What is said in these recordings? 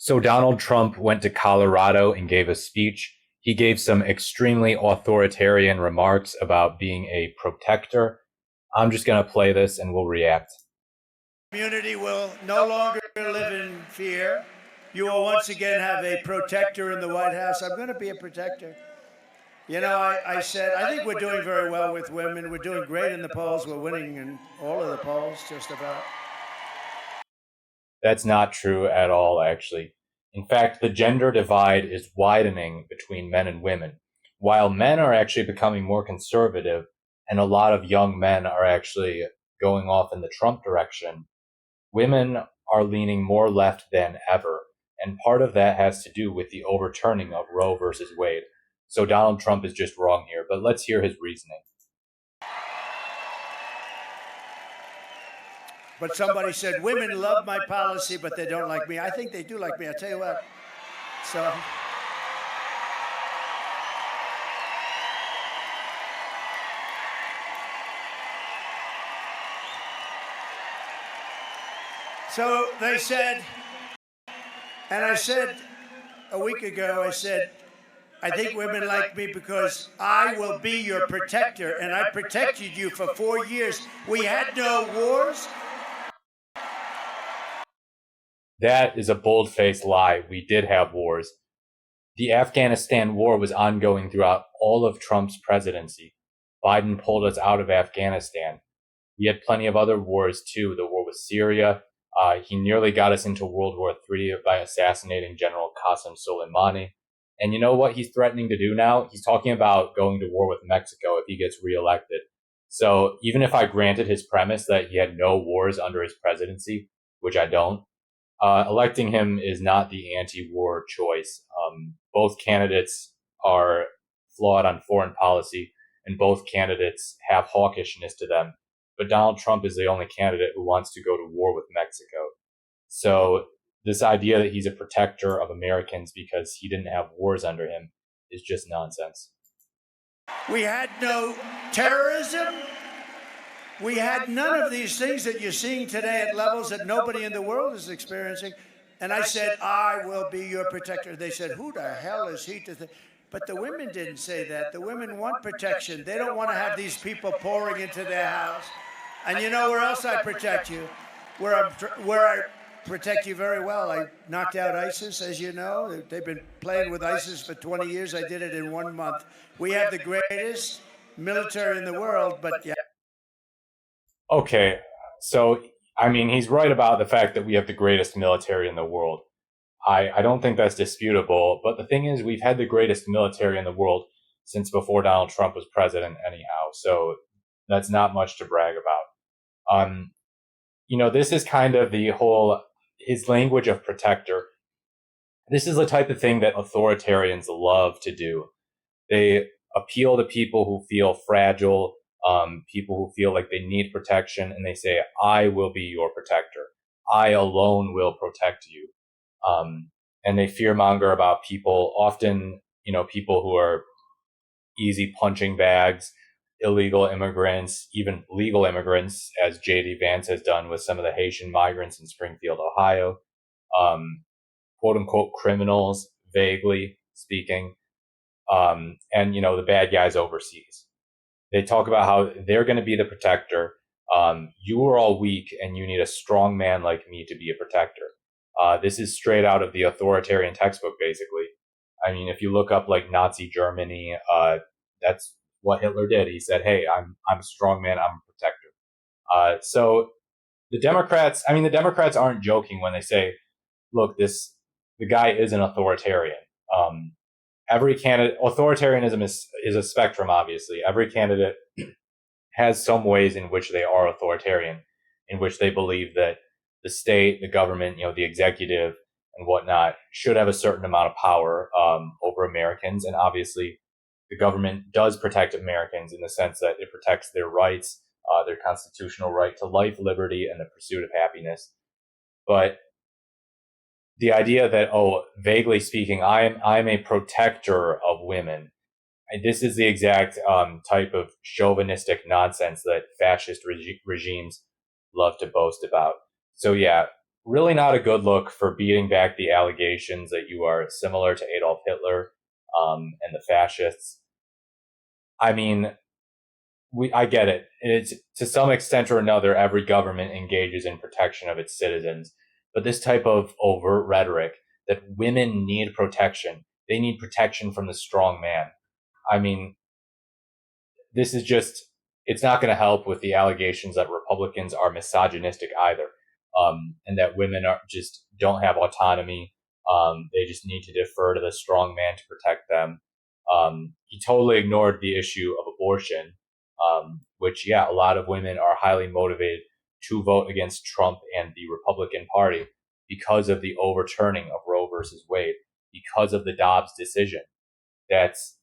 So Donald Trump went to Colorado and gave a speech. He gave some extremely authoritarian remarks about being a protector. I'm just going to play this and we'll react. Community will no longer live in fear. You will once again have a protector in the White House. I'm going to be a protector. You know, I said, I think we're doing very well with women. We're doing great in the polls. We're winning in all of the polls, just about. That's not true at all, actually. In fact, the gender divide is widening between men and women. While men are actually becoming more conservative, and a lot of young men are actually going off in the Trump direction, women are leaning more left than ever. And part of that has to do with the overturning of Roe versus Wade. So Donald Trump is just wrong here, but let's hear his reasoning. But somebody said, women love my policy, but they don't like me. I think they do like me. I'll tell you what. So they said, and I said a week ago, I said, I think women like me because I will be your protector, and I protected you for 4 years. We had no wars. That is a bold-faced lie. We did have wars. The Afghanistan war was ongoing throughout all of Trump's presidency. Biden pulled us out of Afghanistan. We had plenty of other wars too. The war with Syria. He nearly got us into World War III by assassinating General Qasem Soleimani. And you know what he's threatening to do now? He's talking about going to war with Mexico if he gets reelected. So even if I granted his premise that he had no wars under his presidency, which I don't, electing him is not the anti-war choice. Both candidates are flawed on foreign policy, and both candidates have hawkishness to them. But Donald Trump is the only candidate who wants to go to war with Mexico. So this idea that he's a protector of Americans because he didn't have wars under him is just nonsense. We had no terrorism. We had none of these things that you're seeing today at levels that nobody in the world is experiencing. And I said, I will be your protector. They said, who the hell is he to think? But the women didn't say that. The women want protection. They don't want to have these people pouring into their house. And you know where else I protect you? Where I protect you very well. I knocked out ISIS, as you know. They've been playing with ISIS for 20 years. I did it in 1 month. We have the greatest military in the world, but yeah. Okay, so, I mean, he's right about the fact that we have the greatest military in the world. I don't think that's disputable, but the thing is, we've had the greatest military in the world since before Donald Trump was president anyhow, so that's not much to brag about. This is kind of his language of protector. This is the type of thing that authoritarians love to do. They appeal to people who feel fragile, people who feel like they need protection, and they say, I will be your protector. I alone will protect you. And they fearmonger about people, often, people who are easy punching bags, illegal immigrants, even legal immigrants, as J.D. Vance has done with some of the Haitian migrants in Springfield, Ohio, quote unquote criminals, vaguely speaking, and, the bad guys overseas. They talk about how they're going to be the protector. You are all weak and you need a strong man like me to be a protector. This is straight out of the authoritarian textbook, basically. I mean, if you look up like Nazi Germany, that's what Hitler did. He said, hey, I'm a strong man, I'm a protector. So the Democrats aren't joking when they say, look, the guy is an authoritarian. Every candidate, authoritarianism is a spectrum, obviously. Every candidate has some ways in which they are authoritarian, in which they believe that the state, the government, the executive and whatnot should have a certain amount of power over Americans. And obviously, the government does protect Americans in the sense that it protects their rights, their constitutional right to life, liberty, and the pursuit of happiness. But the idea that, vaguely speaking, I'm a protector of women. And this is the exact type of chauvinistic nonsense that fascist regimes love to boast about. So yeah, really not a good look for beating back the allegations that you are similar to Adolf Hitler and the fascists. I mean, I get it. It's to some extent or another, every government engages in protection of its citizens, but this type of overt rhetoric that women need protection, they need protection from the strong man. I mean, this is just, it's not going to help with the allegations that Republicans are misogynistic either, and that women are just don't have autonomy. They just need to defer to the strong man to protect them. He totally ignored the issue of abortion, which, yeah, a lot of women are highly motivated to vote against Trump and the Republican Party because of the overturning of Roe versus Wade, because of the Dobbs decision. That's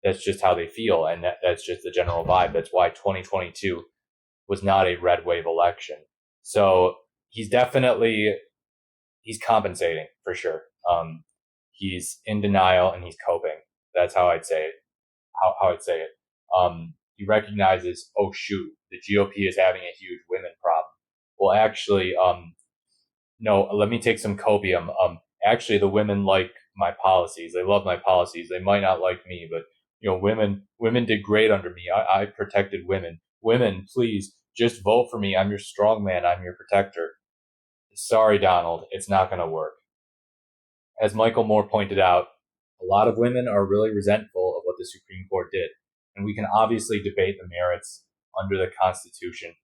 that's just how they feel, and that's just the general vibe. That's why 2022 was not a red wave election. So he's definitely he's compensating for sure. He's in denial and he's coping. That's how I'd say it. How I'd say it. He recognizes, oh shoot, the GOP is having a huge women problem. Well, actually, no, let me take some copium. Actually, the women like my policies. They love my policies. They might not like me, but women did great under me. I protected women. Women, please just vote for me. I'm your strong man. I'm your protector. Sorry, Donald, it's not going to work. As Michael Moore pointed out, a lot of women are really resentful of what the Supreme Court did, and we can obviously debate the merits under the Constitution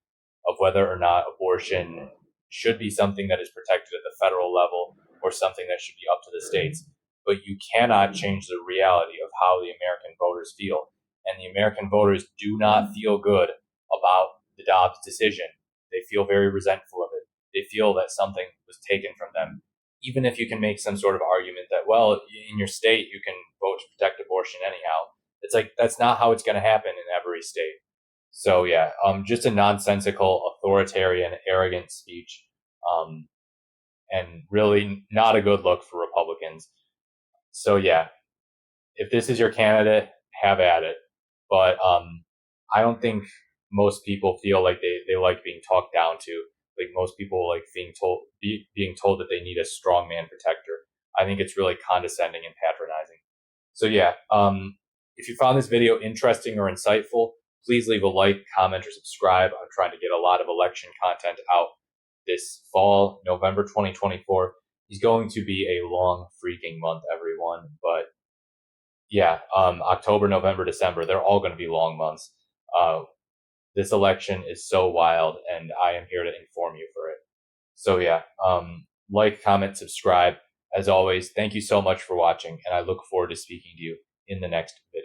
of whether or not abortion should be something that is protected at the federal level or something that should be up to the states. But you cannot change the reality of how the American voters feel. And the American voters do not feel good about the Dobbs decision. They feel very resentful of it. They feel that something was taken from them. Even if you can make some sort of argument that, well, in your state, you can vote to protect abortion anyhow. It's like, that's not how it's going to happen in every state. So yeah, just a nonsensical, authoritarian, arrogant speech, um, and really not a good look for Republicans. So yeah, if this is your candidate, have at it. But I don't think most people feel like they like being talked down to. Like most people like being told that they need a strong man protector. I think it's really condescending and patronizing. So yeah, if you found this video interesting or insightful, please leave a like, comment, or subscribe. I'm trying to get a lot of election content out this fall, November 2024. Is going to be a long freaking month, everyone. But yeah, October, November, December, they're all going to be long months. Uh, this election is so wild, and I am here to inform you for it. So yeah, like, comment, subscribe. As always, thank you so much for watching, and I look forward to speaking to you in the next video.